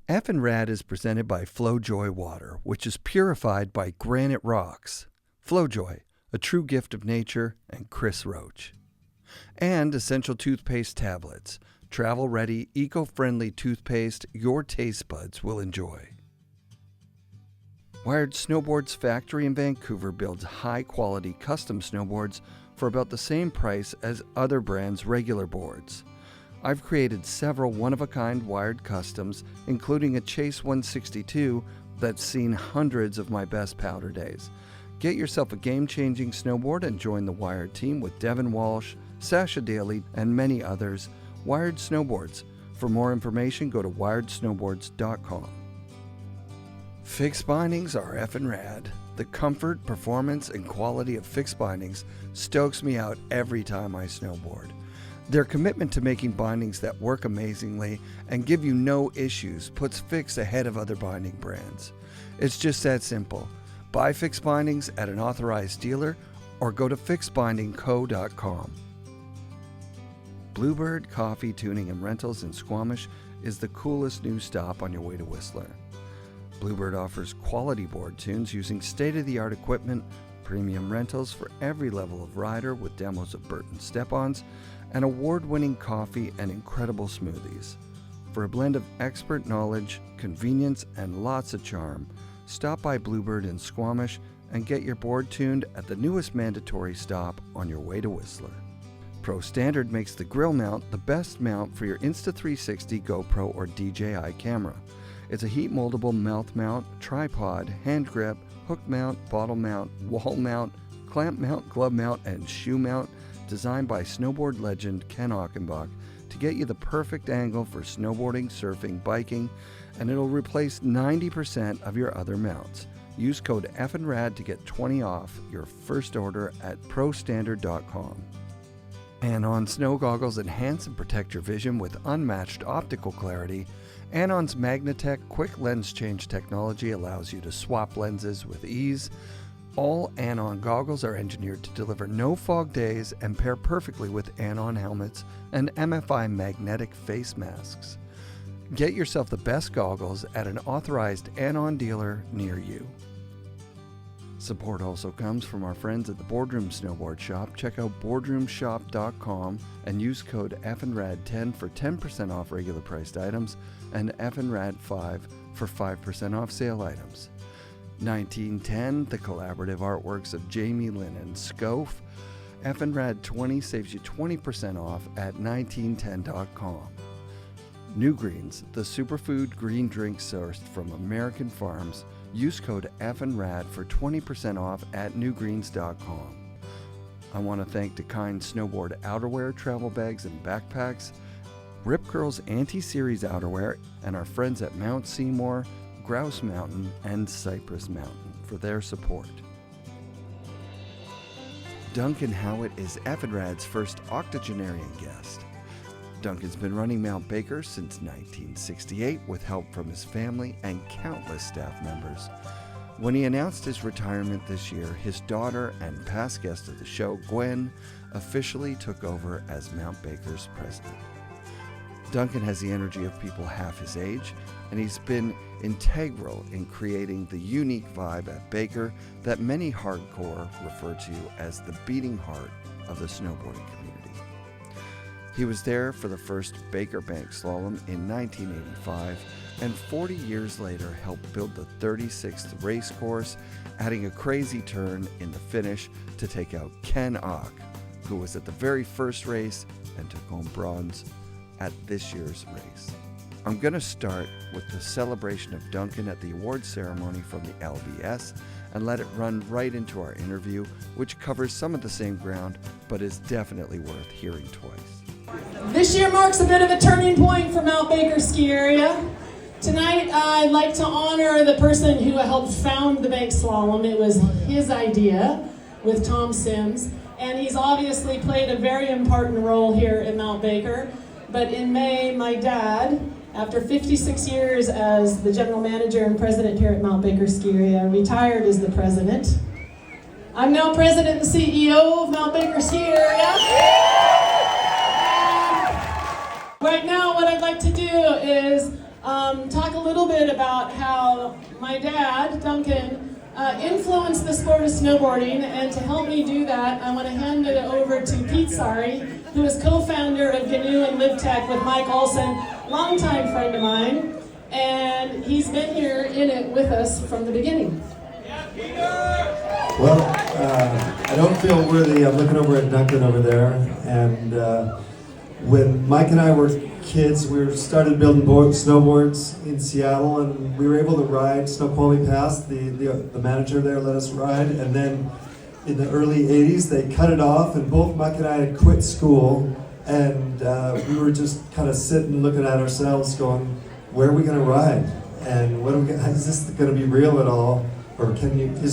FNRad is presented by Flojoy water, which is purified by granite rocks. Flojoy, a true gift of nature, and Chris Roach. And Essential Toothpaste tablets, travel-ready, eco-friendly toothpaste your taste buds will enjoy. Wired Snowboards factory in Vancouver builds high-quality custom snowboards for about the same price as other brands' regular boards. I've created several one-of-a-kind wired customs, including a Chase 162 that's seen hundreds of my best powder days. Get yourself a game-changing snowboard and join the Wired team with Devin Walsh, Sasha Daly, and many others. Wired Snowboards. For more information, go to wiredsnowboards.com. Fixed bindings are FNRad. The comfort, performance, and quality of fixed bindings stokes me out every time I snowboard. Their commitment to making bindings that work amazingly and give you no issues puts Fix ahead of other binding brands. It's just that simple. Buy Fix bindings at an authorized dealer or go to fixbindingco.com. Bluebird Coffee Tuning and Rentals in Squamish is the coolest new stop on your way to Whistler. Bluebird offers quality board tunes using state-of-the-art equipment, premium rentals for every level of rider with demos of Burton step-ons, and award-winning coffee and incredible smoothies. For a blend of expert knowledge, convenience, and lots of charm, stop by Bluebird in Squamish and get your board tuned at the newest mandatory stop on your way to Whistler. Pro Standard makes the grill mount the best mount for your Insta360 GoPro or DJI camera. It's a heat moldable mouth mount, tripod, hand grip, hook mount, bottle mount, wall mount, clamp mount, glove mount, and shoe mount, designed by snowboard legend Ken Ochenbach to get you the perfect angle for snowboarding, surfing, biking, and it'll replace 90% of your other mounts. Use code FNRAD to get 20 off your first order at prostandard.com. Anon snow goggles enhance and protect your vision with unmatched optical clarity. Anon's Magnatech quick lens change technology allows you to swap lenses with ease. All Anon goggles are engineered to deliver no fog days and pair perfectly with Anon helmets and MFI magnetic face masks. Get yourself the best goggles at an authorized Anon dealer near you. Support also comes from our friends at the Boardroom Snowboard Shop. Check out boardroomshop.com and use code FNRAD10 for 10% off regular priced items and FNRAD5 for 5% off sale items. 1910, the collaborative artworks of Jamie Lynn and Scof. FNRAD 20 saves you 20% off at 1910.com. NewGreens, the superfood green drink sourced from American farms. Use code FNRAD for 20% off at newgreens.com. I want to thank DeKind Snowboard outerwear, travel bags, and backpacks, Ripcurl's anti-series outerwear, and our friends at Mount Seymour, Grouse Mountain, and Cypress Mountain for their support. Duncan Howat is FNRad's first octogenarian guest. Duncan's been running Mount Baker since 1968 with help from his family and countless staff members. When he announced his retirement this year, his daughter and past guest of the show, Gwen, officially took over as Mount Baker's president. Duncan has the energy of people half his age, and he's been integral in creating the unique vibe at Baker that many hardcore refer to as the beating heart of the snowboarding community. He was there for the first Baker Bank Slalom in 1985, and 40 years later helped build the 36th race course, adding a crazy turn in the finish to take out Ken Och, who was at the very first race and took home bronze at this year's race. I'm going to start with the celebration of Duncan at the awards ceremony from the LBS and let it run right into our interview, which covers some of the same ground, but is definitely worth hearing twice. This year marks a bit of a turning point for Mount Baker ski area. Tonight, I'd like to honor the person who helped found the Bank Slalom. It was his idea with Tom Sims, and he's obviously played a very important role here at Mount Baker. But in May, my dad, after 56 years as the general manager and president here at Mount Baker Ski Area, retired as the president. I'm now president and CEO of Mount Baker Ski Area. Right now, what I'd like to do is talk a little bit about how my dad, Duncan, influenced the sport of snowboarding, and to help me do that, I want to hand it over to Pete Sari, who is co-founder of GNU and LiveTech with Mike Olson, longtime friend of mine, and he's been here in it with us from the beginning. Well, I don't feel worthy. I'm looking over at Duncan over there, and when Mike and I were kids, we started building snowboards in Seattle, and we were able to ride Snoqualmie Pass. The manager there let us ride, and then in the early 80s, they cut it off, and both Mike and I had quit school, and we were just kind of sitting looking at ourselves going, where are we going to ride? And what are we is this going to be real at all? Or is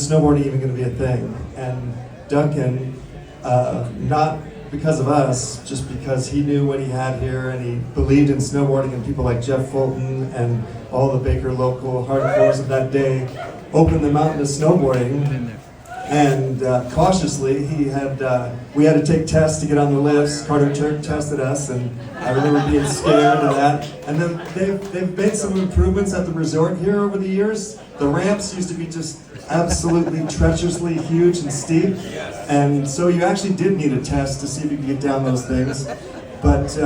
snowboarding even going to be a thing? And Duncan, not because of us, just because he knew what he had here and he believed in snowboarding, and people like Jeff Fulton and all the Baker local hardcores of that day opened them out into snowboarding. And cautiously, we had to take tests to get on the lifts. Carter Turk tested us, and I remember being scared of that. And then they've made some improvements at the resort here over the years. The ramps used to be just absolutely treacherously huge and steep, and so you actually did need a test to see if you could get down those things. But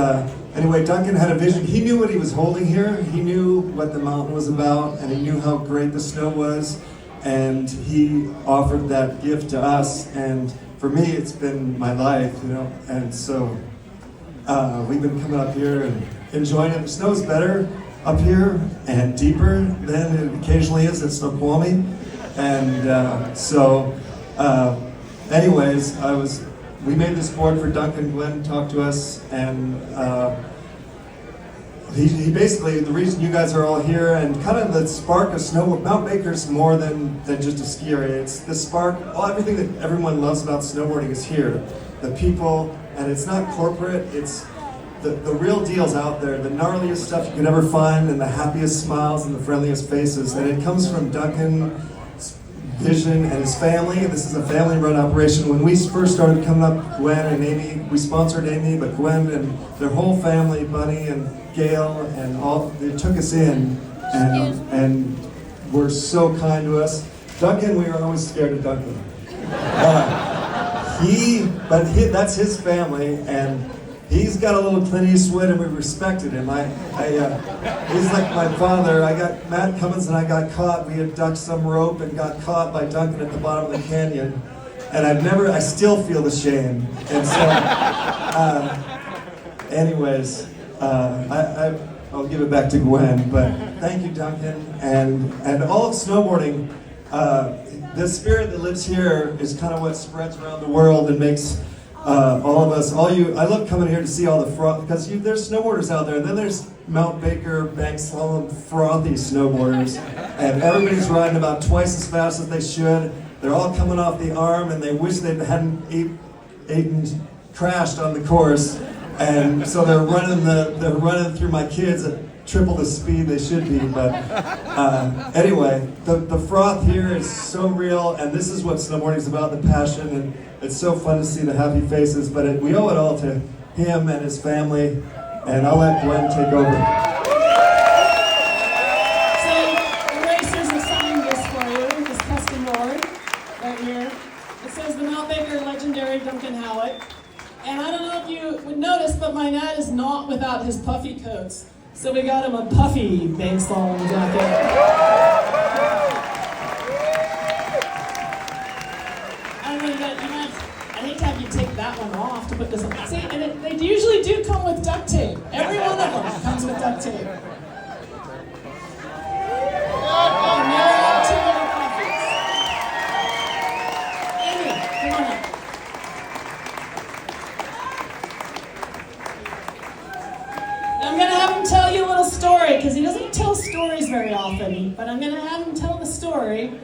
anyway, Duncan had a vision. He knew what he was holding here. He knew what the mountain was about, and he knew how great the snow was. And he offered that gift to us, and for me, it's been my life, you know. And so we've been coming up here and enjoying it. The snow's better up here and deeper than it occasionally is at Snoqualmie. And anyways, we made this board for Duncan. Glenn talked to us, and he basically, the reason you guys are all here, and kind of the spark of snowboard. Mount Baker's more than just a ski area. It's the spark. Everything that everyone loves about snowboarding is here. The people, and it's not corporate. It's the real deal's out there. The gnarliest stuff you can ever find, and the happiest smiles and the friendliest faces. And it comes from Duncan's vision and his family. This is a family-run operation. When we first started coming up, Gwen and Amy, we sponsored Amy, but Gwen and their whole family, Bunny and Gail, and all, they took us in, and were so kind to us. Duncan, we were always scared of Duncan. That's his family, and he's got a little Clint Eastwood, and we respected him. He's like my father. Matt Cummins and I got caught. We had ducked some rope and got caught by Duncan at the bottom of the canyon, and I still feel the shame. And so, anyways. I'll give it back to Gwen, but thank you, Duncan, and all of snowboarding. The spirit that lives here is kind of what spreads around the world and makes all of us, I love coming here to see all the froth, because there's snowboarders out there, and then there's Mount Baker, bank slalom, frothy snowboarders, and everybody's riding about twice as fast as they should. They're all coming off the arm, and they wish they hadn't crashed on the course. And so they're running through my kids at triple the speed they should be. But anyway, the froth here is so real, and this is what snowboarding is about, the passion, and it's so fun to see the happy faces. But we owe it all to him and his family, and I'll let Gwen take over. So the racers assigned this for you, this custom board right here. It says the Mount Baker legendary Duncan Howat. And I don't know if you would notice, but my dad is not without his puffy coats. So we got him a puffy bank slalom jacket. I hate to have you take that one off to put this on. See, and they usually do come with duct tape. Every one of them comes with duct tape. Oh, never have too many puffies. Amy, come on up. I'm going to have him tell you a little story, because he doesn't tell stories very often, but I'm going to have him tell the story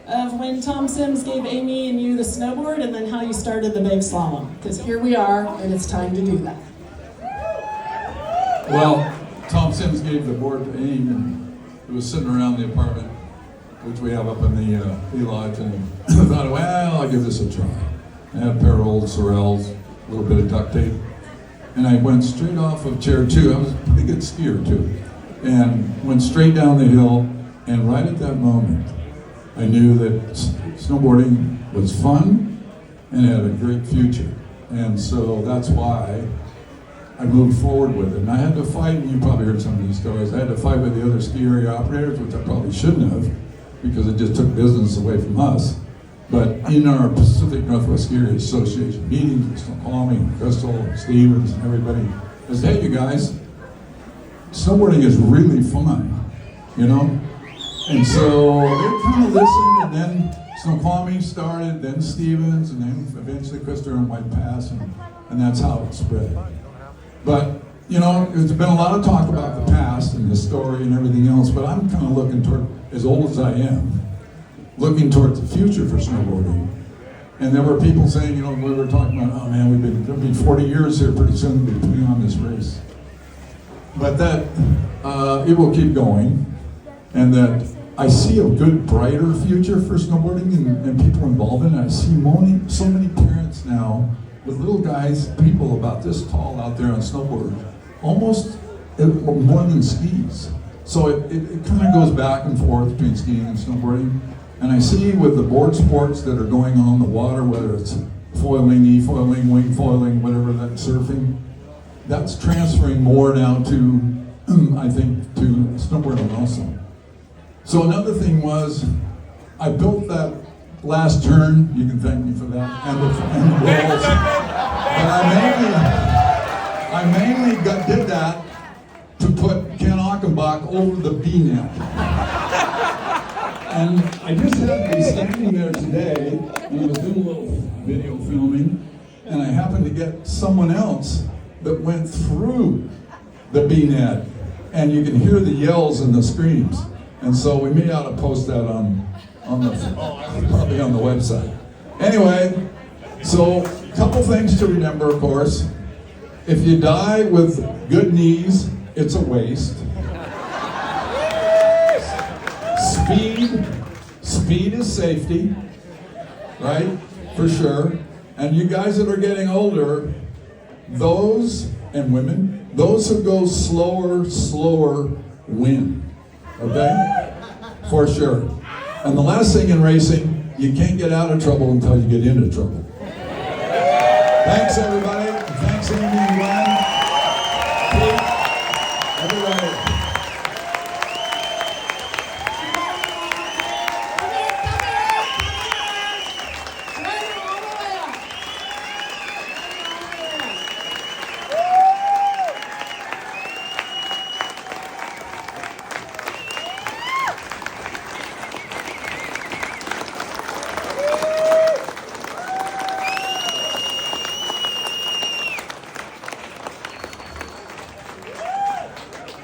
of when Tom Sims gave Amy and you the snowboard, and then how you started the big slalom, because here we are, and it's time to do that. Well, Tom Sims gave the board to Amy, and it was sitting around the apartment, which we have up in the lodge, and I thought, well, I'll give this a try. I had a pair of old Sorels, a little bit of duct tape, and I went straight off of chair 2. I was a pretty good skier too. and went straight down the hill. And right at that moment, I knew that snowboarding was fun and had a great future. And so that's why I moved forward with it. And I had to fight, and you probably heard some of these stories, I had to fight with the other ski area operators, which I probably shouldn't have, because it just took business away from us. But in our Pacific Northwest Ski Area Association meetings with Snoqualmie, Crystal, Stevens, and everybody, I said, hey, you guys, snowboarding is really fun, you know? And so they kind of listened, and then Snoqualmie started, then Stevens, and then eventually Crystal and White Pass, and that's how it spread. But, you know, there's been a lot of talk about the past and the story and everything else, but I'm kind of looking toward, as old as I am, looking towards the future for snowboarding. And there were people saying, you know, we were talking about, oh man, it'll be 40 years here pretty soon to be putting on this race. But that, it will keep going, and that I see a good, brighter future for snowboarding and people involved in it. I see so many parents now with little guys, people about this tall out there on snowboard, almost more than skis. So it kind of goes back and forth between skiing and snowboarding. And I see with the board sports that are going on in the water, whether it's foiling, e-foiling, wing foiling, whatever, that surfing, that's transferring more now to, I think, to snowboarding also. So another thing was, I built that last turn, you can thank me for that, and the walls. But I mainly did that to put Ken Achenbach over the B-net. And I just happened to be standing there today, and I was doing a little video filming, and I happened to get someone else that went through the B-net, and you can hear the yells and the screams. And so we may ought to post that on probably on the website. Anyway, so a couple things to remember, of course. If you die with good knees, it's a waste. Speed is safety, right? For sure. And you guys that are getting older, those, and women, those who go slower win. Okay? For sure. And the last thing in racing, you can't get out of trouble until you get into trouble. Thanks, everybody. Thanks, Amy and Glenn. Pete, everybody.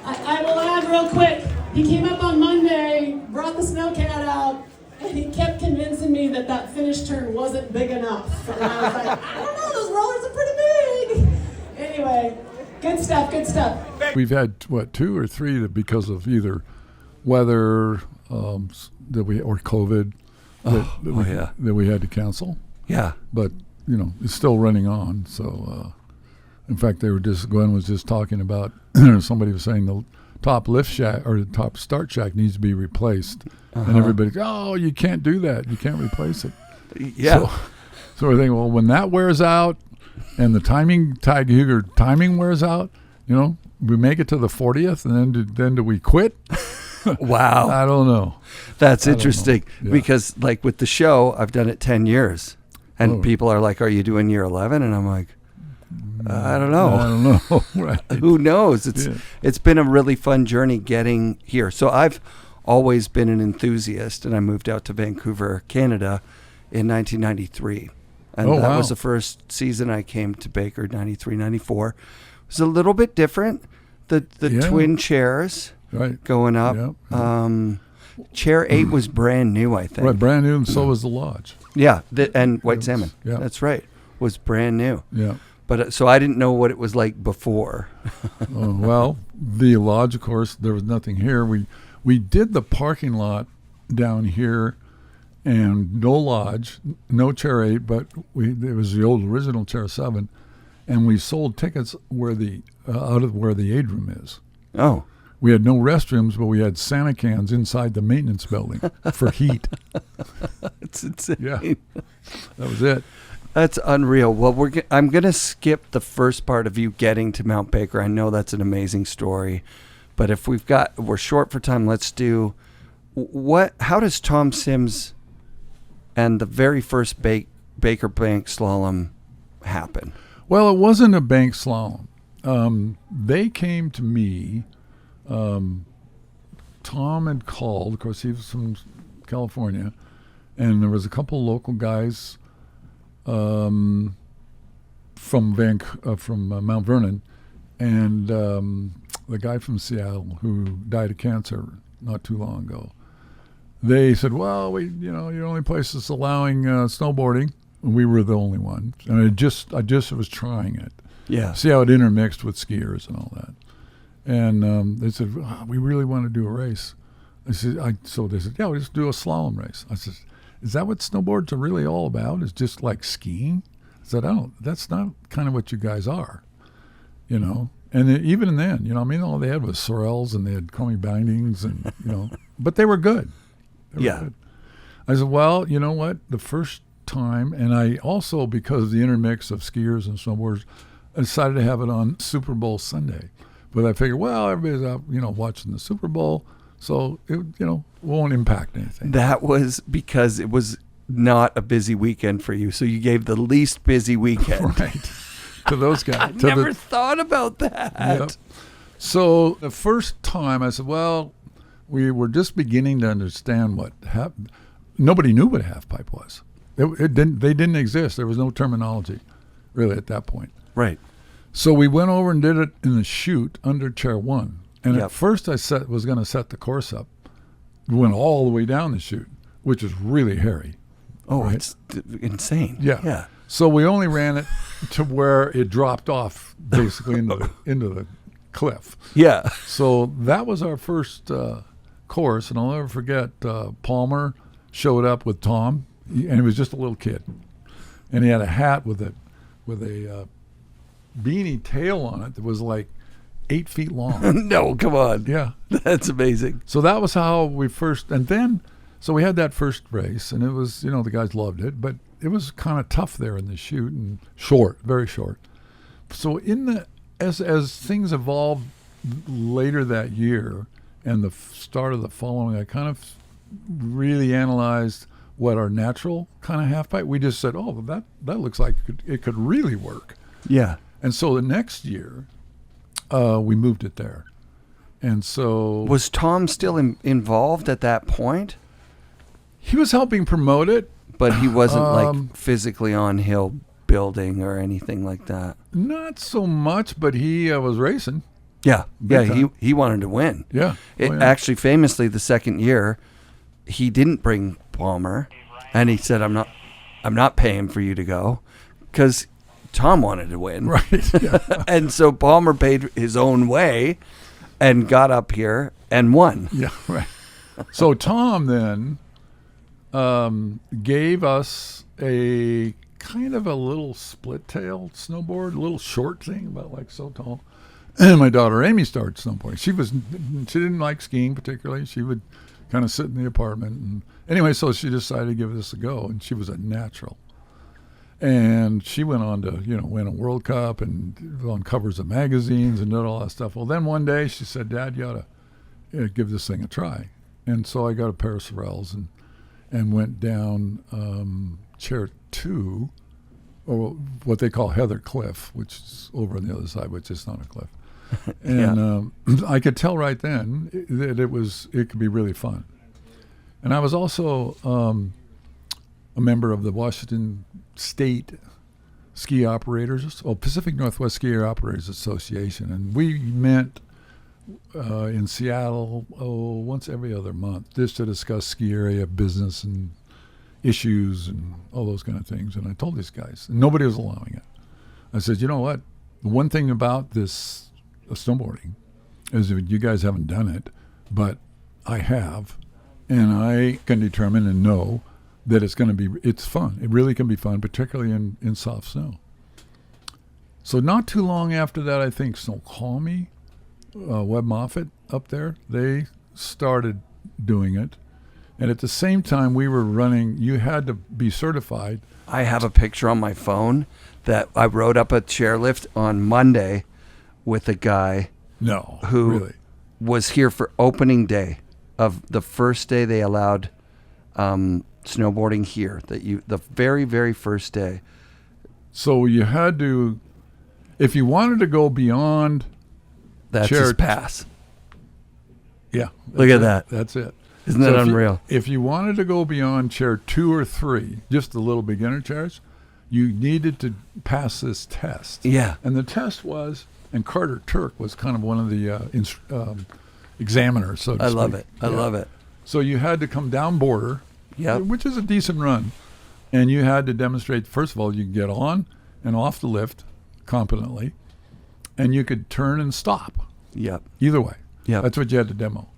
I will add real quick, he came up on Monday, brought the snowcat out, and he kept convincing me that that finish turn wasn't big enough. And I was like, I don't know, those rollers are pretty big. Anyway, good stuff, good stuff. We've had, what, 2 or 3 that because of either weather or COVID that we had to cancel. Yeah. But, you know, it's still running on. So, in fact, Gwen was just talking about, somebody was saying the top lift shack or the top start shack needs to be replaced. And everybody, oh, you can't do that. You can't replace it. Yeah. So we're thinking, well, when that wears out and the timing wears out, you know, we make it to the 40th and then do we quit? Wow. I don't know. That's interesting Yeah. because, like, with the show, I've done it 10 years. And people are like, are you doing year 11? And I'm like, I don't know. I don't know. Right. Who knows? It's been a really fun journey getting here. So I've always been an enthusiast, and I moved out to Vancouver, Canada in 1993. And that was the first season I came to Baker, 93, 94. It was a little bit different. The twin chairs going up. Yeah. Chair 8 was brand new, I think. Right, brand new, and so was the lodge. Yeah, and White Salmon. Yeah. That's right. Was brand new. Yeah. But so I didn't know what it was like before. Well, the lodge, of course, there was nothing here. We did the parking lot down here, and no lodge, no chair 8, but it was the old original chair 7, and we sold tickets where out of where the aid room is. Oh. We had no restrooms, but we had Santa cans inside the maintenance building for heat. It's insane. Yeah, that was it. That's unreal. Well, I'm going to skip the first part of you getting to Mount Baker. I know that's an amazing story, but if we're short for time, let's do how does Tom Sims and the very first Baker Bank Slalom happen? Well, it wasn't a bank slalom. They came to me. Tom had called. Of course, he was from California, and there was a couple local guys from Mount Vernon, and the guy from Seattle who died of cancer not too long ago. They said, "Well, your only place is allowing snowboarding." We were the only one, and I just was trying it. Yeah. See how it intermixed with skiers and all that. And they said, "We really want to do a race." So they said, "Yeah, we'll just do a slalom race." I said, "Is that what snowboards are really all about? Is just like skiing?" I said, "Oh, that's not kind of what you guys are, And even then, all they had was sorels and they had crummy bindings and, but they were good. Good. I said, "Well, you know what? The first time," and I also, because of the intermix of skiers and snowboarders, I decided to have it on Super Bowl Sunday. But I figured, well, everybody's out, watching the Super Bowl, so it, won't impact anything. That was because it was not a busy weekend for you, so you gave the least busy weekend. Right. To those guys. I never thought about that. Yep. So the first time I said, well, we were just beginning to understand what happened. Nobody knew what a half pipe was. They didn't exist. There was no terminology really at that point. Right. So we went over and did it in the chute under chair 1. And Yep. at first was going to set the course up. We went all the way down the chute, which is really hairy. Oh, right? it's insane. Yeah. Yeah. So we only ran it to where it dropped off basically into the cliff. Yeah. So that was our first course, and I'll never forget Palmer showed up with Tom, and he was just a little kid, and he had a hat with a beanie tail on it that was like 8 feet long. No, come on. Yeah, That's amazing. so that was how we first, and then so we had that first race, and it was the guys loved it, but it was kind of tough there in the chute and short, very short. So as things evolved later that year and the start of the following, I kind of really analyzed what our natural kind of half pipe. We just said, "Oh, that looks like it could really work." Yeah. And so the next year, we moved it there. And so Was Tom still involved at that point? he was helping promote it. But he wasn't like physically on hill building or anything like that. Not so much, but he was racing. Yeah. Big Yeah. time. He wanted to win. Yeah. Oh, yeah. Actually, famously, the second year, he didn't bring Palmer, and he said, "I'm not paying for you to go," because Tom wanted to win. Right. Yeah. And so Palmer paid his own way, and got up here and won. Yeah. Right. So Tom then gave us a kind of a little split-tailed snowboard, a little short thing, about like so tall. And my daughter Amy started snowboarding. She didn't like skiing particularly. She would kind of sit in the apartment. And anyway, so she decided to give this a go, and she was a natural. And she went on to, win a World Cup and on covers of magazines and did all that stuff. Well, then one day she said, "Dad, you ought to give this thing a try." And so I got a pair of sorels and went down chair 2, or what they call Heather Cliff, which is over on the other side, which is not a cliff. And I could tell right then that it could be really fun. And I was also a member of the Washington State Ski Operators, Pacific Northwest Ski Operators Association, and we met in Seattle once every other month just to discuss ski area business and issues and all those kind of things. And I told these guys, and nobody was allowing it. I said, "You know what? The one thing about this snowboarding is that you guys haven't done it, but I have, and I can determine and know that it's fun. It really can be fun, particularly in soft snow." So not too long after that, I think Snoqualmie Webb Moffitt up there, they started doing it. And at the same time we were running, you had to be certified. I have a picture on my phone that I rode up a chairlift on Monday with a guy No, who really. was here for opening day of the first day they allowed snowboarding here. The very, very first day. So you had to, if you wanted to go beyond, That's Chair- his pass. yeah. Look at that's that. That's it. Isn't that unreal? If you wanted to go beyond chair 2 or 3, just the little beginner chairs, you needed to pass this test. Yeah. And the test was, and Carter Turk was kind of one of the examiners, so to I speak. love it. I love it. So you had to come down border, Yep. which is a decent run, and you had to demonstrate, first of all, you could get on and off the lift competently, and you could turn and stop Yep. either way. Yep. That's what you had to demo.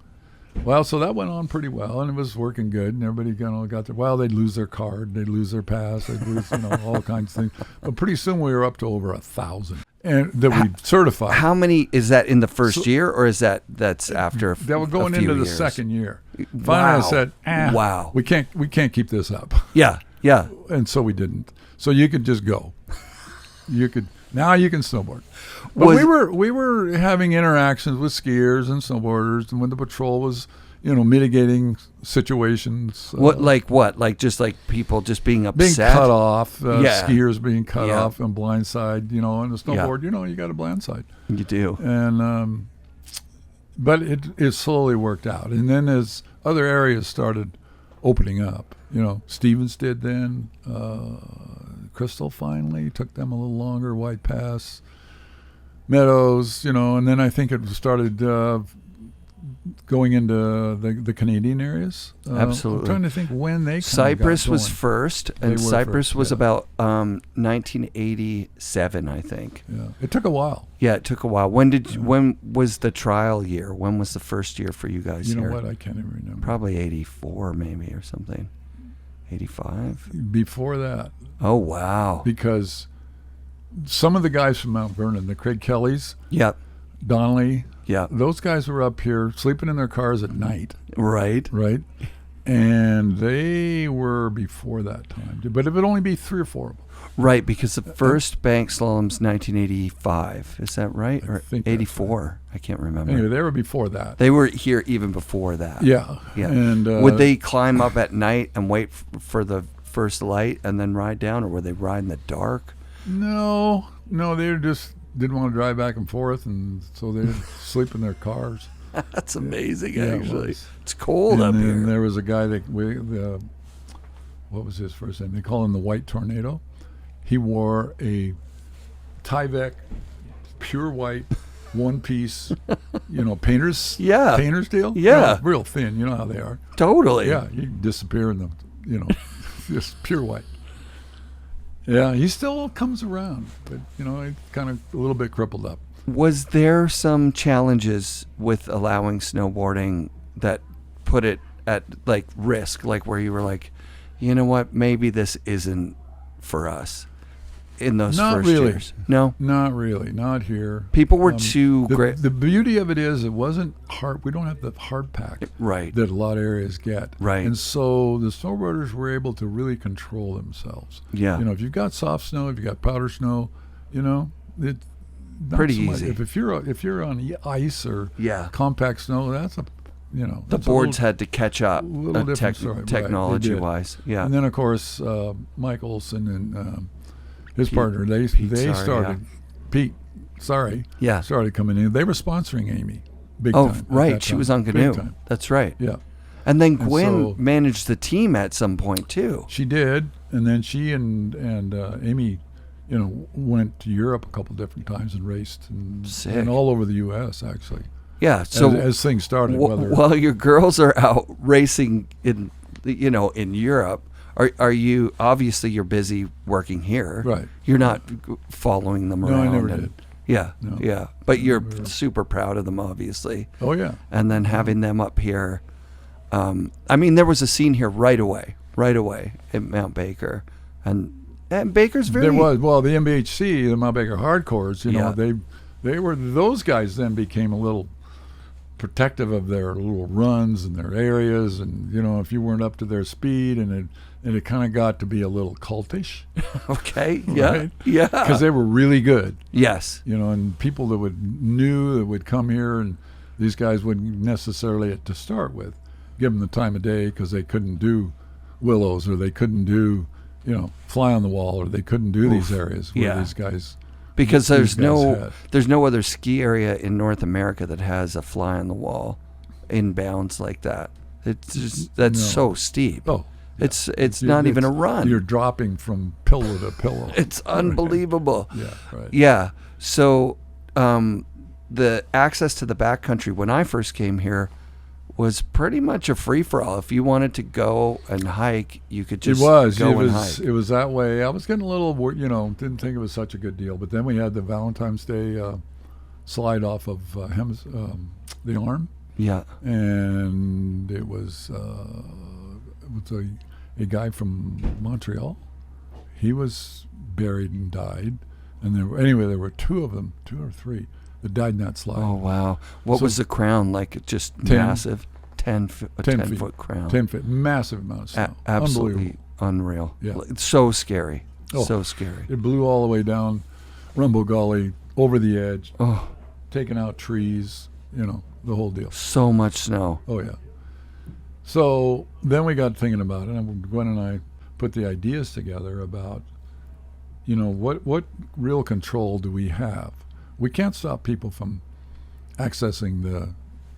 Well, so that went on pretty well, and it was working good, and everybody got their, well, they'd lose their card, they'd lose their pass, they'd lose, all kinds of things. But pretty soon we were up to over 1,000, and that we certified. How many is that in the first year, or is that's after? That were going a few into the years? second year. Finally, Wow. I said, Wow. we can't keep this up, Yeah. Yeah. and so we didn't. So you could just go. Now you can snowboard. But we were having interactions with skiers and snowboarders, and when the patrol was, mitigating situations. What? Like just like people just being upset. Being cut off, Yeah. skiers being cut Yeah. off and blindside, and the snowboard, you got a blindside. You do. And but it slowly worked out. And then as other areas started opening up, Stevens did then, Crystal finally took them a little longer, White Pass, Meadows, and then I think it started going into the Canadian areas. Absolutely. I'm trying to think when they Cypress got was going. first, They and were Cypress first, was yeah. about 1987, I think. Yeah, it took a while. Yeah, it took a while. When was the trial year? When was the first year for you guys You know here? what? I can't even remember. Probably 84 maybe or something. 85? Before that, Oh, wow. because some of the guys from Mount Vernon, the Craig Kellys, Yep. Donnelly, Yep. those guys were up here sleeping in their cars at night, Right. right? And they were before that time. But it would only be 3 or 4 of them. Right, because the first bank slalom's 1985. Is that right? I Or think that's 84? I can't remember. Anyway, they were before that. They were here even before that. Yeah. Yeah. And Would they climb up at night and wait for the first light and then ride down, or would they ride in the dark? No, they just didn't want to drive back and forth, and so they'd sleep in their cars. That's amazing, Yeah, it actually. was. It's cold And up then here. there was a guy that what was his first name? They call him the White Tornado. He wore a Tyvek, pure white, one-piece, painter's deal. Yeah. Real thin. You know how they are. Totally. Yeah, you disappear in them. Just pure white. Yeah, he still comes around, but he's kind of a little bit crippled up. Was there some challenges with allowing snowboarding that put it at risk, where you were like, you know what, maybe this isn't for us in those Not first really. years? No? Not really. Not here. People were too great. The beauty of it is it wasn't hard. We don't have the hard pack Right. that a lot of areas get. Right. And so the snowboarders were able to really control themselves. Yeah. If you've got soft snow, if you've got powder snow, it not Pretty so much. easy. If you're on ice or Yeah. compact snow, that's The that's a boards little- had to catch up little different story. Right, they technology-wise. Yeah. And then of course Mike Olson and his Pete- partner they Sorry, started Pete. Sorry. Yeah. Started coming in. They were sponsoring Amy. Big Oh, time. at right. that She time. was on Big Canoe. time. That's right. Yeah. And then And Gwen so- managed the team at some point, too. She did, and then she and Amy, went to Europe a couple different times and raced, Sick. and all over the U.S. actually. Yeah. So as things started, while your girls are out racing in Europe, are you, obviously you're busy working here. Right. You're not following them No, around. I never and- did. Yeah. No. Yeah. But you're super proud of them, obviously. Oh yeah, And then having them up here. There was a scene here right away at Mount Baker. And Baker's very... there was. Well, the MBHC, the Mount Baker Hardcores, Yeah. those guys then became a little protective of their little runs and their areas, and if you weren't up to their speed, and it kind of got to be a little cultish. Okay. Yeah. Right? Yeah. Because they were really good. Yes. And people that would come here, and these guys wouldn't necessarily, to start with, give them the time of day because they couldn't do willows, or they couldn't do, fly on the wall, or they couldn't do these areas where these guys. Because there's had. there's no other ski area in North America that has a fly on the wall inbounds like that. That's so steep. Oh. It's not even a run. You're dropping from pillow to pillow. It's unbelievable. Yeah, right. Yeah. So the access to the backcountry when I first came here was pretty much a free-for-all. If you wanted to go and hike, you could just go and hike. It was that way. I was getting a little, didn't think it was such a good deal. But then we had the Valentine's Day slide off of the arm. Yeah. And it was a guy from Montreal. He was buried and died. And there were two of them, 2 or 3, that died in that slide. Oh, wow. What was the crown like? Just 10, massive? 10 foot crown. 10 feet. Massive amount of snow. Absolutely unreal. Yeah. It's so scary. Oh, so scary. It blew all the way down Rumble Gully, over the edge, Oh, taking out trees, the whole deal. so much snow. Oh, yeah. So then we got thinking about it, and Gwen and I put the ideas together about, what real control do we have? We can't stop people from accessing the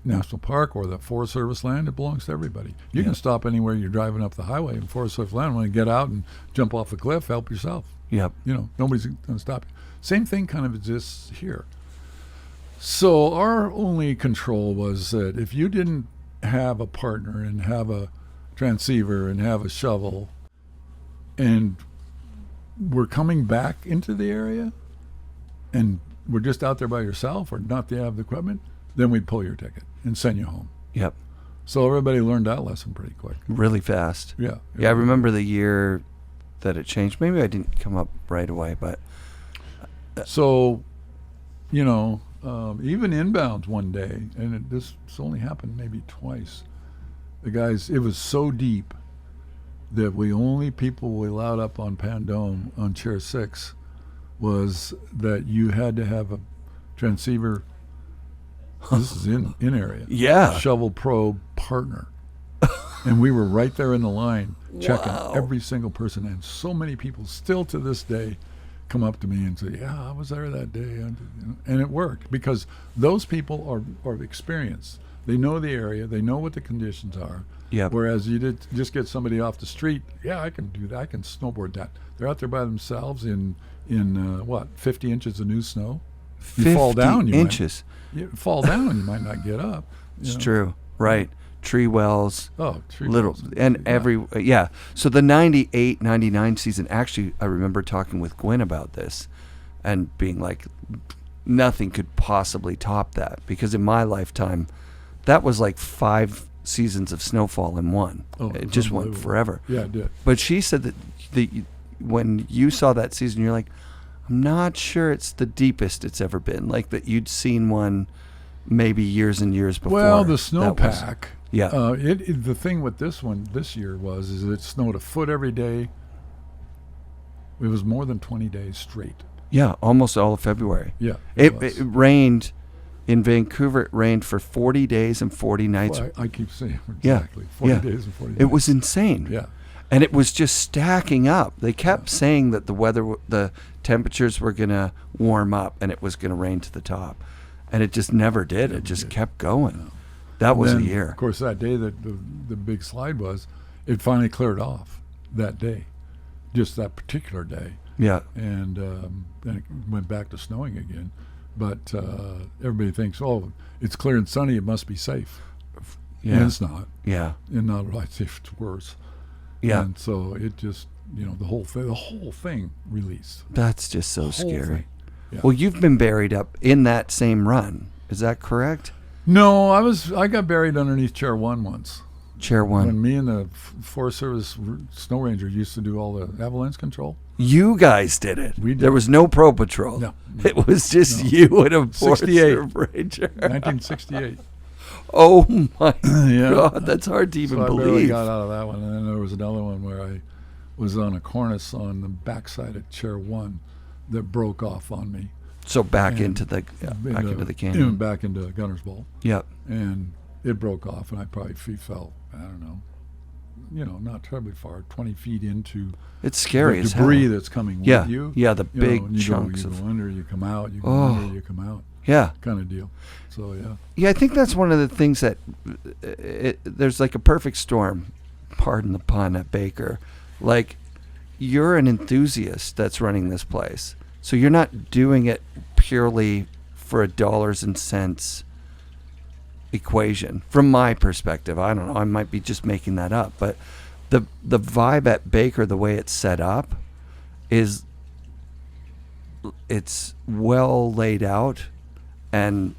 national park or the Forest Service land. It belongs to everybody. You can stop anywhere you're driving up the highway in Forest Service land. When you get out and jump off a cliff, help yourself. Yep. Nobody's going to stop you. Same thing kind of exists here. So our only control was that if you didn't have a partner and have a transceiver and have a shovel and we're coming back into the area and we're just out there by yourself or not to have the equipment, then we'd pull your ticket and send you home. Yep. So everybody learned that lesson pretty quick. Really fast. Yeah. Yeah, I remember the year that it changed. Maybe I didn't come up right away, but... So, even inbound one day, and this only happened maybe twice, the guys, it was so deep that people we allowed up on Pandome on Chair 6 was that you had to have a transceiver. This is in area. Yeah. Shovel probe partner. And we were right there in the line checking Wow. every single person. And so many people still to this day come up to me and say, yeah, I was there that day. And it worked because those people are experienced. They know the area. They know what the conditions are. Yep. Whereas you just get somebody off the street, yeah, I can do that. I can snowboard that. They're out there by themselves in 50 inches of new snow. You fall down. 50 inches. You fall down and you might not get up. It's true. Right. Tree wells. Oh, tree little wells. and So the 98, 99 season, actually, I remember talking with Gwen about this and being like, nothing could possibly top that because in my lifetime, that was like 5 seasons of snowfall in one. Oh, it just went unbelievable. forever. Yeah, it did. But she said that when you saw that season, you're like, I'm not sure it's the deepest it's ever been. Like that you'd seen one maybe years and years before. Well, the snowpack. Yeah. The thing with this year is it snowed a foot every day. It was more than 20 days straight. Yeah, almost all of February. Yeah. It rained in Vancouver. It rained for 40 days and 40 nights. Well, I keep saying exactly. 40 days and 40 nights. It was insane. Yeah. And it was just stacking up. They kept saying that the temperatures were going to warm up and it was going to rain to the top. And it just never did. It just kept going. No. That was then, a year. Of course, that day that the big slide was, it finally cleared off that day, just that particular day. Yeah. And then it went back to snowing again. But everybody thinks, it's clear and sunny, it must be safe. Yeah. And it's not. Yeah. And not right safe, it's worse. Yeah. And so it just, the whole thing released. That's just so scary. Thing. Yeah. Well, you've been buried up in that same run. Is that correct? No, I got buried underneath Chair 1 once. Chair when one. me and the Forest Service Snow Ranger used to do all the avalanche control. You guys did it. We did. There was no pro patrol. No. It was just No. you and a Forest 68. Service Ranger. 1968. Oh my Yeah. God, that's hard to even So I barely believe. got out of that one. And then there was another one where I was on a cornice on the backside of Chair 1 that broke off on me. So back And into the canyon. Back into Gunner's Bowl. Yep. And it broke off, and I probably fell, I don't know, not terribly far, 20 feet into It's scary the as hell. debris that's coming Yeah. with you. Yeah, the You know, big and you chunks go, of. you go under, you come out, you go Oh. under, you come out, Yeah. kind of deal. So, yeah. Yeah, I think that's one of the things that there's like a perfect storm, pardon the pun, at Baker. Like, you're an enthusiast that's running this place. So you're not doing it purely for a dollars and cents equation. From my perspective, I don't know. I might be just making that up, but the vibe at Baker, the way it's set up, is it's well laid out, and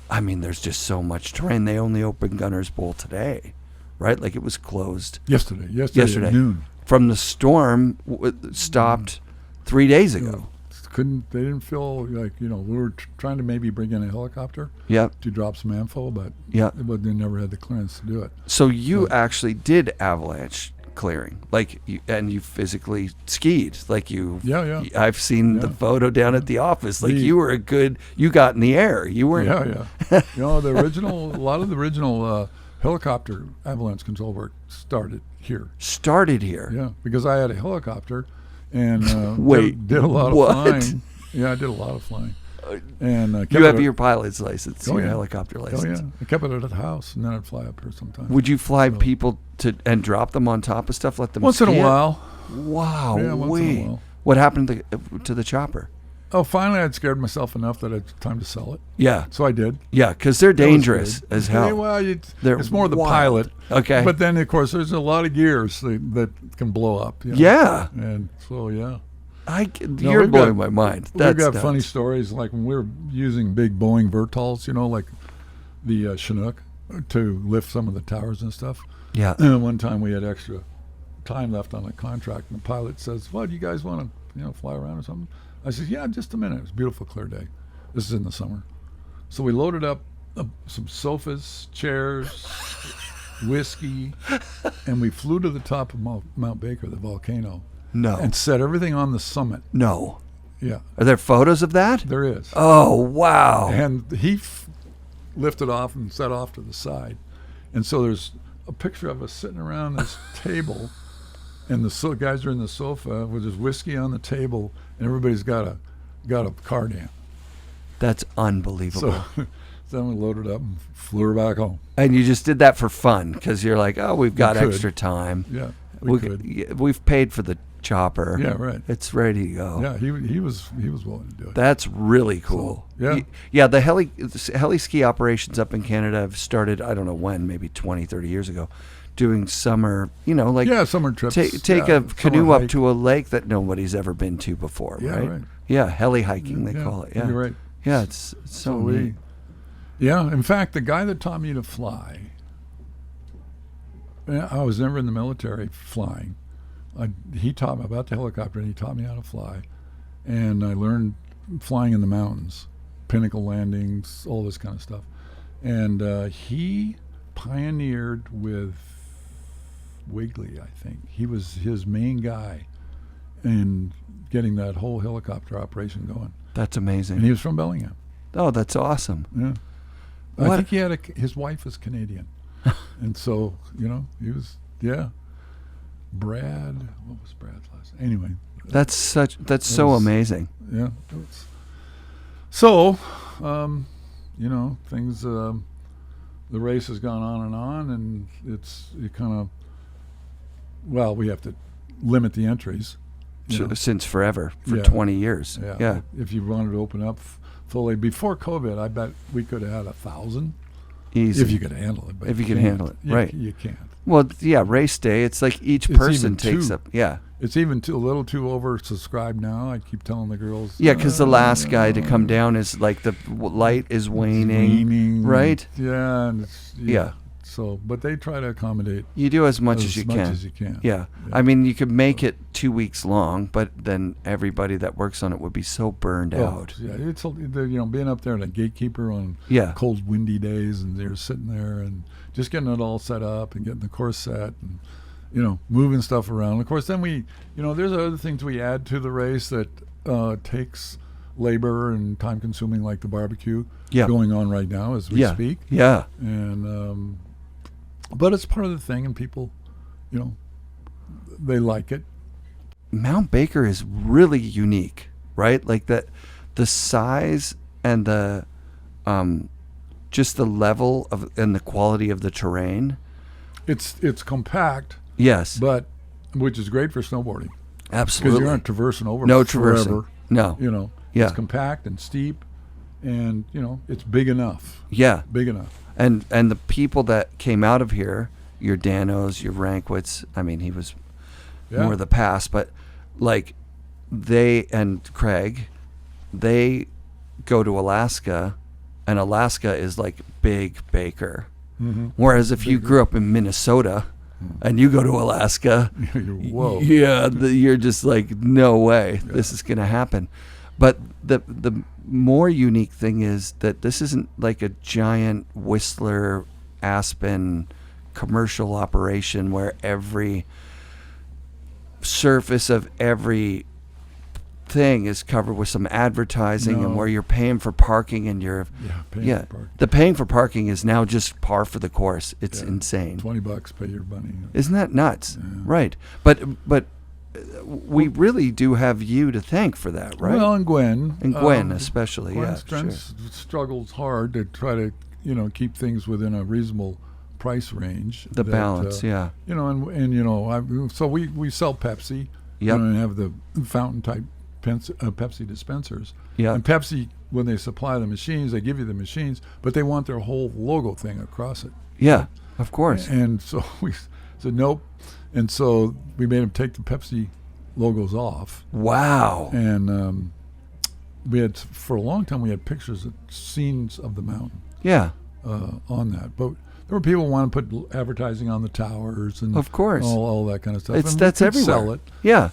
I mean, there's just so much terrain. They only opened Gunner's Bowl today, right? Like it was closed Yesterday at noon. from the storm. Stopped 3 days ago. They didn't feel like, we were trying to maybe bring in a helicopter Yep. to drop some info, but Yep. they never had the clearance to do it. So you actually did avalanche clearing, and you physically skied, like you. Yeah. I've seen the Yeah. photo down at the office. Like The- you were you got in the air. You weren't. Yeah. A lot of the original helicopter avalanche control work started here. Started here. Yeah, because I had a helicopter and Wait, did a lot of what? flying. Yeah, I did a lot of flying. And kept You have it- your pilot's license, Oh, your yeah. helicopter Oh license. yeah, I kept it at the house, and then I'd fly up here sometimes. Would you fly So- people and drop them on top of stuff? Let them Once in a ski it? while. Wow. Yeah, once in a while. What happened to the chopper? Oh, finally, I'd scared myself enough that it's time to sell it. Yeah. So I did. Yeah, because they're That was dangerous good. as hell. Yeah, well, They're it's more the wild. pilot. Okay. But then, of course, there's a lot of gears that can blow up. Yeah. And so, yeah. You're we've blowing got- my mind. We've got nuts. funny stories, like when we were using big Boeing Vertals, like the Chinook, to lift some of the towers and stuff. Yeah. And one time we had extra time left on a contract, and the pilot says, "Well, do you guys want to, fly around or something?" I said, "Yeah, just a minute." It was a beautiful, clear day. This is in the summer. So we loaded up some sofas, chairs, whiskey, and we flew to the top of Mount Baker, the volcano, No. and set everything on the summit. No. Yeah, Are there photos of that? there is. Oh, wow. And he lifted off and set off to the side. And so there's a picture of us sitting around this table, and the guys are in the sofa with his whiskey on the table, and everybody's got a card in. That's unbelievable. So then we loaded up and flew her back home. And you just did that for fun because you're like, oh, we've got could. extra time. Yeah, we could. We've paid for the chopper. Yeah, right. It's ready to go. Yeah, he was willing to do it. That's really cool. So, yeah. Yeah, the heli ski operations up in Canada have started, I don't know when, maybe 20, 30 years ago, doing summer, Summer trips. take yeah, a canoe summer up hike. to a lake that nobody's ever been to before, Yeah, right? right. Yeah, heli hiking, they call it. Yeah. You're right. Yeah, it's so neat. Yeah, in fact, the guy that taught me to fly, I was never in the military flying. He taught me about the helicopter, and he taught me how to fly. And I learned flying in the mountains, pinnacle landings, all this kind of stuff. And he pioneered with Wiggly, I think. He was his main guy in getting that whole helicopter operation going. That's And amazing. he was from Bellingham. Oh, that's awesome. Yeah. What- I think he had his wife is Canadian. And so, he was, Brad, what was Brad's last name? Anyway. That's so was- amazing. Yeah. So, things, the race has gone on, and it kind of, we have to limit the entries. Since forever, for Yeah. 20 years. Yeah. Yeah. If you wanted to open up fully before COVID, I bet we could have had 1,000 Easy. if you could handle it. But If you could can't. handle it, You- right. You can't. Well, yeah, race day, it's like each It's person even takes two. up. Yeah. It's even a little too oversubscribed now. I keep telling the girls. Yeah, because the last guy to come down is like the light is waning. waning, right? Yeah, and it's, Yeah. So, but they try to accommodate You do as much as you can. as you can. Yeah. I mean, you could make it 2 weeks long, but then everybody that works on it would be so burned out. Yeah, it's being up there and a gatekeeper on Yeah. cold, windy days, and they're sitting there and just getting it all set up and getting the course set and moving stuff around. Of course, then there's other things we add to the race that takes labor and time consuming, like the barbecue going on right now as we speak. Yeah. And but it's part of the thing, and people, they like it. Mount Baker is really unique, right? Like the size and the just the level of and the quality of the terrain. It's compact. Yes. But which is great for snowboarding. Absolutely. Because you aren't traversing over No forever. traversing. No. Yeah. It's compact and steep, and it's big enough. Yeah. Big enough. And the people that came out of here, your Danos, your Rankwitz, I mean, he was more the past, but like they and Craig, they go to Alaska, and Alaska is like big Baker. Mm-hmm. Whereas if you grew up in Minnesota and you go to Alaska, Whoa. You're just like, no way, this is going to happen. But the more unique thing is that this isn't like a giant Whistler, Aspen commercial operation where every surface of every thing is covered with some advertising and where you're paying for parking and for parking. The paying for parking is now just par for the course. It's insane. $20, pay your money. Isn't that nuts? Yeah. Right. But we really do have you to thank for that, right? Well, and Gwen. And Gwen especially, Gwen struggles hard to try to, keep things within a reasonable price range. The balance, and so we sell Pepsi. Yep. And have the fountain type Pepsi dispensers. Yeah. And Pepsi, when they supply the machines, they give you the machines, but they want their whole logo thing across it. Yeah, of course. And so we said nope. And so we made them take the Pepsi logos off. Wow. And we had, for a long time, we had pictures of scenes of the mountain. Yeah. On that. But there were people who want to put advertising on the towers and of course all that kind of stuff. That's everywhere. Sell it. Yeah.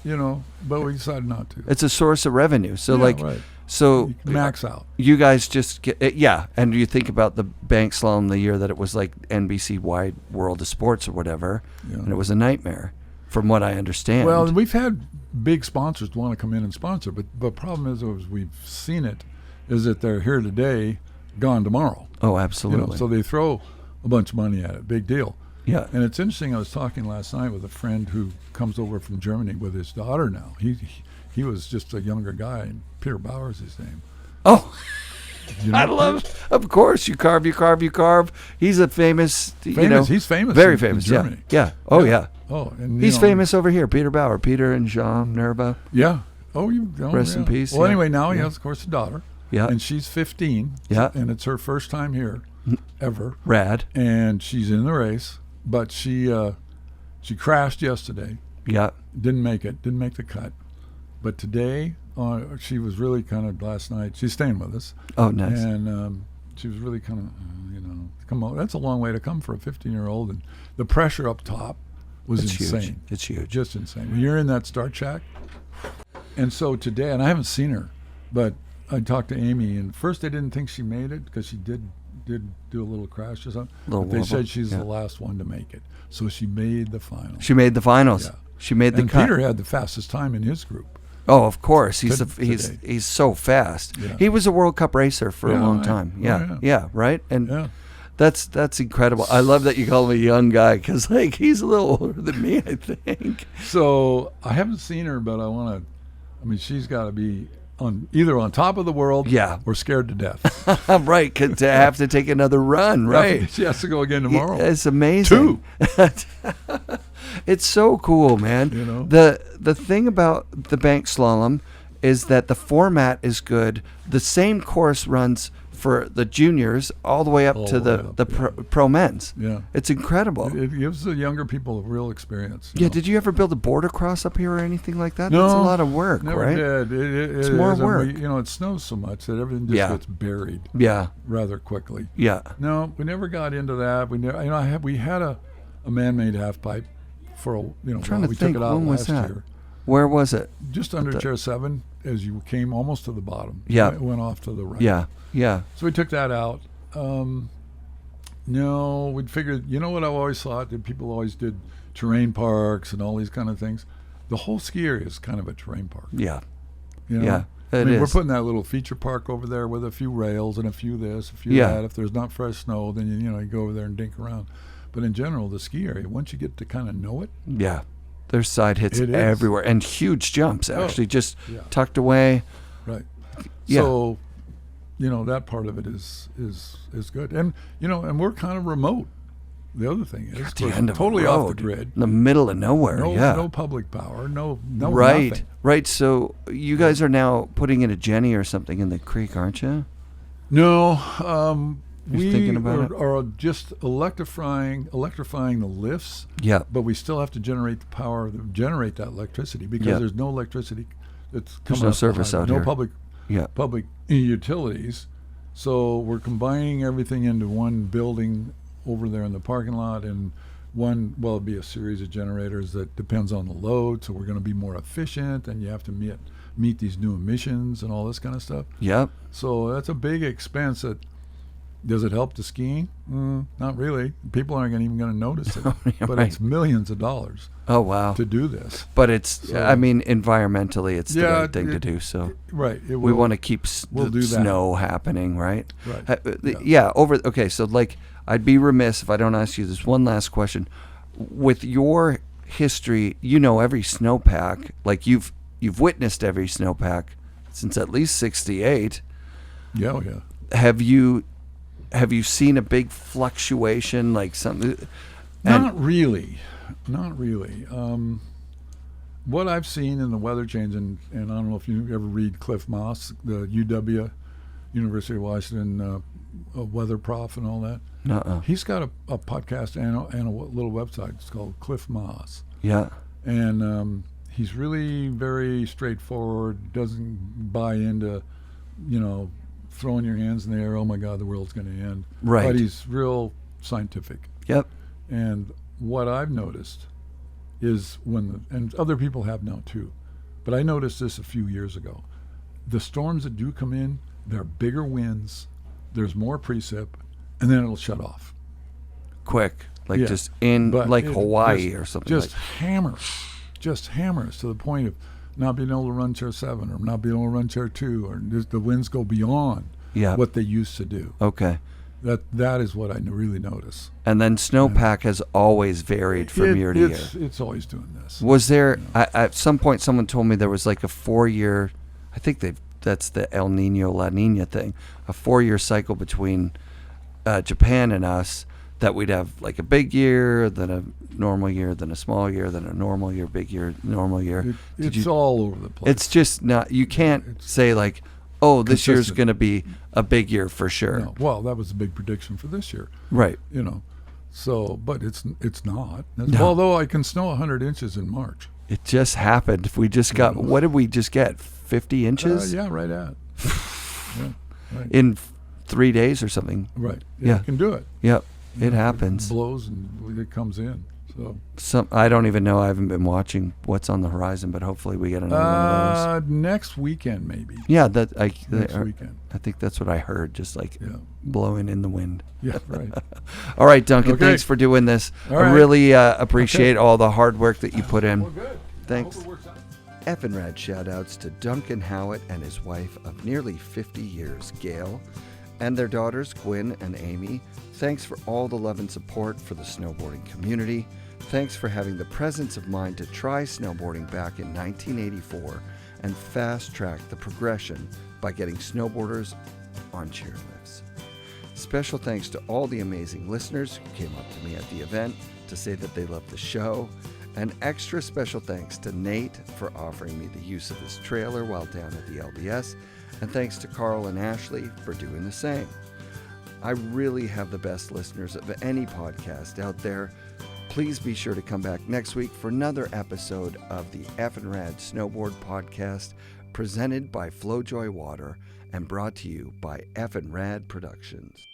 But we decided not to. It's a source of revenue. So right. So you max out. You guys just get and you think about the bank slalom the year that it was like NBC Wide World of Sports or whatever, and it was a nightmare, from what I understand. Well, we've had big sponsors want to come in and sponsor, but the problem is we've seen it, is that they're here today, gone tomorrow. Oh, absolutely. So they throw a bunch of money at it. Big deal. Yeah. And it's interesting. I was talking last night with a friend who comes over from Germany with his daughter now. He was just a younger guy, and Peter Bauer's his name. Oh, I love. Of course, you carve. He's a famous. He's famous. Very famous. In Germany. Yeah. Oh yeah. Oh, and he's famous over here. Peter Bauer, Peter and Jean Nerba. Yeah. Oh, rest in peace. Well, anyway, now he has, of course, a daughter. Yeah. And she's 15. Yeah. And it's her first time here, ever. Rad. And she's in the race, but she crashed yesterday. Yeah. Didn't make it. Didn't make the cut. But today, she was really kind of, last night, she's staying with us. Oh, nice. And she was really kind of, come on. That's a long way to come for a 15-year-old. And the pressure up top was insane. Huge. It's huge. Just insane. When you're in that start shack. And so today, and I haven't seen her, but I talked to Amy, and first they didn't think she made it because she did do a little crash or something. But they said she's the last one to make it. So she made the finals. She made the finals. Yeah. She made the cut. Peter had the fastest time in his group. Oh, of course. He's so fast. Yeah. He was a World Cup racer for a long time. Yeah, right? And that's incredible. I love that you call him a young guy because he's a little older than me, I think. So I haven't seen her, but she's got to be either on top of the world or scared to death. Right, to have to take another run, right? She has to go again tomorrow. It's amazing. 2. It's so cool, man. The thing about the bank slalom is that the format is good. The same course runs for the juniors all the way up All to the way the up, pro men's. Yeah. It's incredible. It gives the younger people a real experience. Yeah, know. did you ever build a border cross up here or anything like that? No, That's a lot of work, never right? did. It's more is, and work. it snows so much that everything just Yeah. gets buried Yeah, rather quickly. yeah. No, we never got into that. We never, we had a man-made half pipe for a, trying while. to We think, took it out when was last that? year. Where was it? Just under chair 7 as you came almost to the bottom. Yeah. It went off to the right. Yeah, yeah. So we took that out. No, we'd figured, what I've always thought, that people always did terrain parks and all these kind of things. The whole ski area is kind of a terrain park. Yeah, You know? yeah. I It mean, we're is. putting that little feature park over there with a few rails and a few this, a few Yeah. that. If there's not fresh snow, then you go over there and dink around. But in general, the ski area, once you get to kind of know it, Yeah. There's side hits It is. everywhere and huge jumps, actually, just yeah. tucked away. right? Yeah. So, that part of it is good, and and we're kind of remote. The other thing is, At the we're end of a totally off the road, grid. in the middle of nowhere. No, yeah. no public power. No, right, nothing. right. So you guys are now putting in a Jenny or something in the creek, aren't you? No, You're we thinking about are just electrifying the lifts. Yeah. But we still have to generate the power to generate that electricity because Yeah. there's no electricity that's There's coming no up service behind. out no here. Yeah. public utilities. So we're combining everything into one building over there in the parking lot, and it'd be a series of generators that depends on the load. So we're going to be more efficient, and you have to meet these new emissions and all this kind of stuff. Yep. So that's a big expense. Does it help the skiing? Not really. People aren't even going to notice it. But Right. it's millions of dollars Oh, wow. to do this. But it's, So- I mean, environmentally, it's the Yeah, right thing to it- do. So Right. It we will- want to keep we'll the do that. snow happening, right? Right. Yeah. Okay. So, I'd be remiss if I don't ask you this one last question. With your history, every snowpack. Like you've witnessed every snowpack since at least '68. Yeah, oh, yeah. Have you seen a big fluctuation, like something? Not really. What I've seen in the weather change, and I don't know if you ever read Cliff Moss, the UW, University of Washington weather prof and all that. Nuh-uh. He's got a podcast and a little website. It's called Cliff Moss. Yeah. And he's really very straightforward, doesn't buy into, throwing your hands in the air, oh my God, the world's going to end. Right. But he's real scientific. Yep. And what I've noticed is and other people have now too, but I noticed this a few years ago. The storms that do come in, there are bigger winds, there's more precip, and then it'll shut off. Quick, like Yeah. just in But like it Hawaii or something. Just hammers to the point of not being able to run chair 7 or not being able to run chair 2, or just the winds go beyond Yeah. what they used to do. Okay. That is what I really notice. And then snowpack has always varied from year to year. It's always doing this. Was there at some point someone told me there was like a 4-year, I think that's the El Nino La Nina thing, a 4-year cycle between Japan and us, that we'd have like a big year, then a normal year, then a small year, then a normal year, big year, normal year. It's all over the place. It's just not, you can't say like, oh, this year's consistent. going to be a big year for sure. No. Well, that was a big prediction for this year. Right. So, but it's not. No. Although I can snow 100 inches in March. It just happened. We just got, what did we just get? 50 inches? Yeah, right at. Yeah, right. In 3 days or something. Right. Yeah. You can do it. Yep. It happens. It blows and it comes in. So I don't even know. I haven't been watching what's on the horizon, but hopefully we get another one of those. next weekend maybe. Yeah, Next weekend. I think that's what I heard, just like Yeah. blowing in the wind. Yeah, right. All right, Duncan, Okay. thanks for doing this. All I right. really appreciate all the hard work that you put in. Well, good. Thanks. I hope it works out. FNRad shout-outs to Duncan Howat and his wife of nearly 50 years, Gail, and their daughters, Gwen and Amy. Thanks for all the love and support for the snowboarding community. Thanks for having the presence of mind to try snowboarding back in 1984 and fast-track the progression by getting snowboarders on chairlifts. Special thanks to all the amazing listeners who came up to me at the event to say that they loved the show. An extra special thanks to Nate for offering me the use of his trailer while down at the LBS, and thanks to Carl and Ashley for doing the same. I really have the best listeners of any podcast out there. Please be sure to come back next week for another episode of the FNRad Snowboard Podcast, presented by Flojoy Water and brought to you by FNRad Productions.